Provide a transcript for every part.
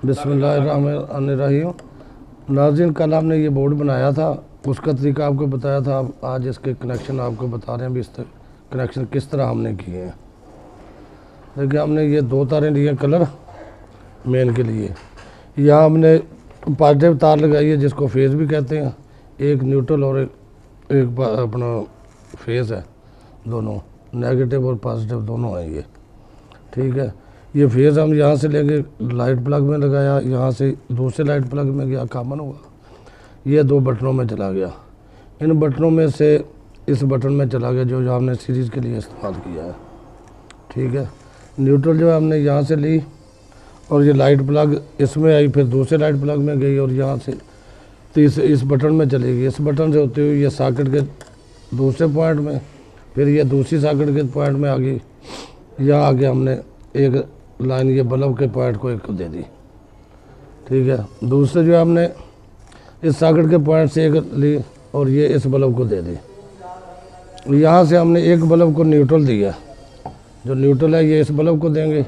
बिस्मिल्लाहिर्रहमानिर्रहीम। नाज़रीन, कल हमने ये बोर्ड बनाया था, उसका तरीका आपको बताया था। आज इसके कनेक्शन आपको बता रहे हैं भी इस कनेक्शन किस तरह हमने किए हैं। देखिए, हमने ये दो तारें लिए कलर मेन के लिए। यहाँ हमने पॉजिटिव तार लगाई है जिसको फेज़ भी कहते हैं, एक न्यूट्रल और एक अपना फेज़ है। दोनों नेगेटिव और पॉजिटिव दोनों हैं ये, ठीक है। ये फेज़ हम यहाँ से लेके लाइट प्लग में लगाया, यहाँ से दूसरे लाइट प्लग में गया, कॉमन हुआ, ये दो बटनों में चला गया। इन बटनों में से इस बटन में चला गया जो हमने सीरीज़ के लिए इस्तेमाल किया है, ठीक है। न्यूट्रल जो है हमने यहाँ से ली और ये लाइट प्लग इसमें आई, फिर दूसरे लाइट प्लग में गई और यहाँ से तो इस बटन में चलेगी। इस बटन से होते हुए ये सॉकेट के दूसरे पॉइंट में, फिर ये दूसरी सॉकेट के पॉइंट में आ गई। यहाँ आगे हमने एक लाइन ये बल्ब के पॉइंट को एक दे दी, ठीक है। दूसरे जो हमने इस सॉकेट के पॉइंट से एक ली और ये इस बल्ब को दे दी। यहाँ से हमने एक बल्ब को न्यूट्रल दिया, जो न्यूट्रल है ये इस बल्ब को देंगे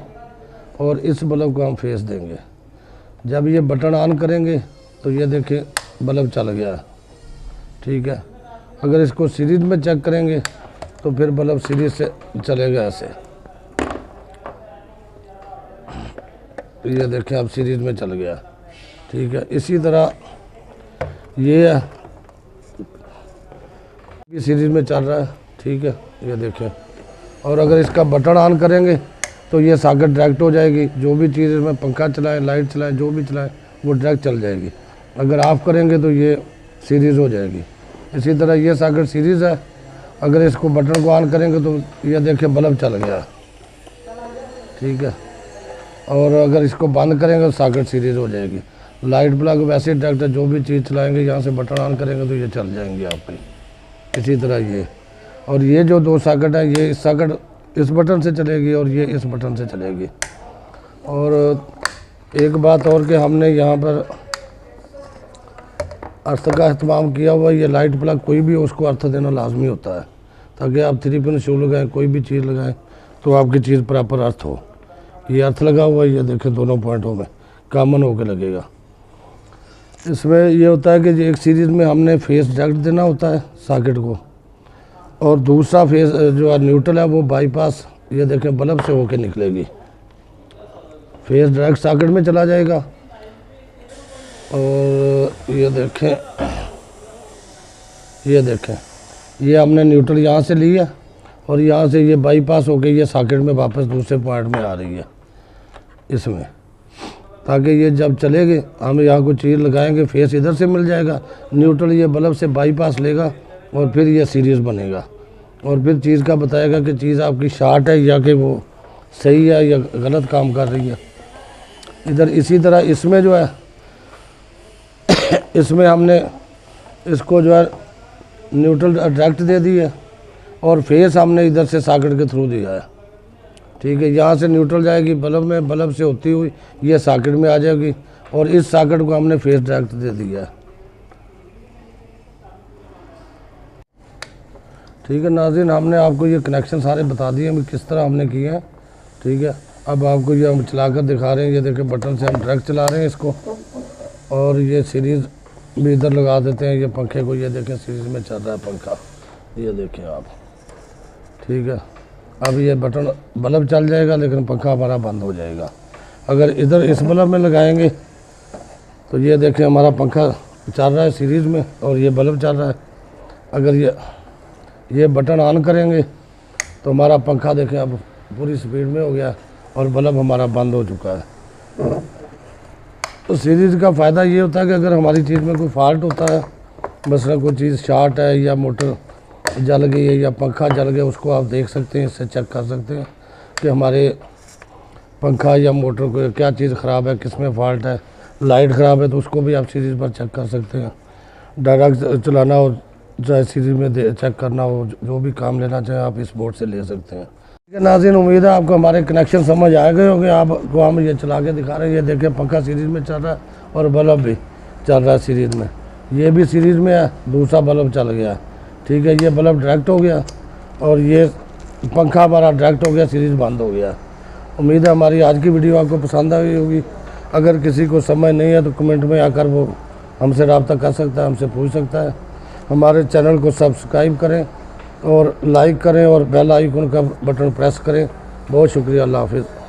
और इस बल्ब को हम फेस देंगे। जब ये बटन ऑन करेंगे तो ये देखिए बल्ब चल गया, ठीक है। अगर इसको सीरीज में चेक करेंगे तो फिर बल्ब सीरीज से चलेगा ऐसे, ये देखें अब सीरीज में चल गया, ठीक है। इसी तरह ये है, ये सीरीज में चल रहा है, ठीक है, ये देखें। और अगर इसका बटन ऑन करेंगे तो ये सॉकेट डायरेक्ट हो जाएगी। जो भी चीज़ इसमें पंखा चलाएं, लाइट चलाएं, जो भी चलाएं वो डायरेक्ट चल जाएगी। अगर ऑफ करेंगे तो ये सीरीज़ हो जाएगी। इसी तरह ये सॉकेट सीरीज़ है, अगर इसको बटन को ऑन करेंगे तो ये देखें बल्ब चल गया, ठीक है। और अगर इसको बंद करेंगे तो सॉकेट सीरीज हो जाएगी। लाइट प्लग वैसे डायरेक्ट है, जो भी चीज़ चलाएंगे यहाँ से बटन ऑन करेंगे तो ये चल जाएंगी आपकी। इसी तरह ये, और ये जो दो सॉकेट है ये इस सॉकेट इस बटन से चलेगी और ये इस बटन से चलेगी। और एक बात और कि हमने यहाँ पर अर्थ का इस्तेमाल किया हुआ। ये लाइट प्लग कोई भी उसको अर्थ देना लाजमी होता है, ताकि आप 3 पिन शू लगाएं, कोई भी चीज़ लगाएं तो आपकी चीज़ प्रॉपर अर्थ हो। ये अर्थ लगा हुआ है, ये देखें दोनों पॉइंटों में कॉमन होकर लगेगा। इसमें ये होता है कि एक सीरीज़ में हमने फेस डायरेक्ट देना होता है सॉकेट को, और दूसरा फेस जो है न्यूट्रल है वो बाईपास, ये देखें बल्ब से होकर निकलेगी। फेस डायरेक्ट सॉकेट में चला जाएगा और ये देखें ये हमने न्यूट्रल यहाँ से ली है और यहाँ से ये बाईपास होकर ये सॉकेट में वापस दूसरे पॉइंट में आ रही है इसमें, ताकि ये जब चलेगी हम यहाँ कोई चीज़ लगाएंगे फेस इधर से मिल जाएगा, न्यूट्रल ये बल्ब से बाईपास लेगा और फिर ये सीरीज़ बनेगा और फिर चीज़ का बताएगा कि चीज़ आपकी शॉर्ट है या कि वो सही है या गलत काम कर रही है। इधर इसी तरह इसमें जो है इसमें हमने इसको जो है न्यूट्रल डायरेक्ट दे दी है और फेस हमने इधर से सॉकेट के थ्रू दिया है, ठीक है। यहाँ से न्यूट्रल जाएगी बल्ब में, बल्ब से होती हुई ये सॉकेट में आ जाएगी और इस सॉकेट को हमने फेस डायरेक्ट दे दिया है, ठीक है। नाज़रीन, हमने आपको ये कनेक्शन सारे बता दिए हैं किस तरह हमने किए हैं, ठीक है। अब आपको ये हम चला कर दिखा रहे हैं। ये देखें बटन से हम डायरेक्ट चला रहे हैं इसको, और ये सीरीज़ भी इधर लगा देते हैं ये पंखे को। ये देखें सीरीज़ में चल रहा है पंखा, ये देखें आप, ठीक है। अब ये बटन बल्ब चल जाएगा लेकिन पंखा हमारा बंद हो जाएगा। अगर इधर इस बल्ब में लगाएंगे तो ये देखें हमारा पंखा चल रहा है सीरीज़ में और ये बल्ब चल रहा है। अगर ये बटन ऑन करेंगे तो हमारा पंखा देखें अब पूरी स्पीड में हो गया और बल्ब हमारा बंद हो चुका है। तो सीरीज़ का फ़ायदा ये होता है कि अगर हमारी चीज़ में कोई फॉल्ट होता है, मसलन कोई चीज़ शॉर्ट है या मोटर जल गई है या पंखा जल गया, उसको आप देख सकते हैं, इससे चेक कर सकते हैं कि हमारे पंखा या मोटर को क्या चीज़ ख़राब है, किस में फॉल्ट है। लाइट ख़राब है तो उसको भी आप सीरीज़ पर चेक कर सकते हैं। डायरेक्ट चलाना हो चाहे सीरीज़ में चेक करना हो, जो भी काम लेना चाहें आप इस बोर्ड से ले सकते हैं, ठीक है। नाज़रीन, उम्मीद है आपको हमारे कनेक्शन समझ आ गए होंगे। आपको हम ये चला के दिखा रहे हैं। ये देखें पंखा सीरीज़ में चल रहा है और बल्ब भी चल रहा है सीरीज़ में, ये भी सीरीज़ में है, दूसरा बल्ब चल गया, ठीक है। ये बल्ब डायरेक्ट हो गया और ये पंखा हमारा डायरेक्ट हो गया, सीरीज़ बंद हो गया। उम्मीद है हमारी आज की वीडियो आपको पसंद आई होगी। अगर किसी को समझ नहीं है तो कमेंट में आकर वो हमसे रब्ता कर सकता है, हमसे पूछ सकता है। हमारे चैनल को सब्सक्राइब करें और लाइक करें और बेल आइकन का बटन प्रेस करें। बहुत शुक्रिया, अल्लाह हाफिज़।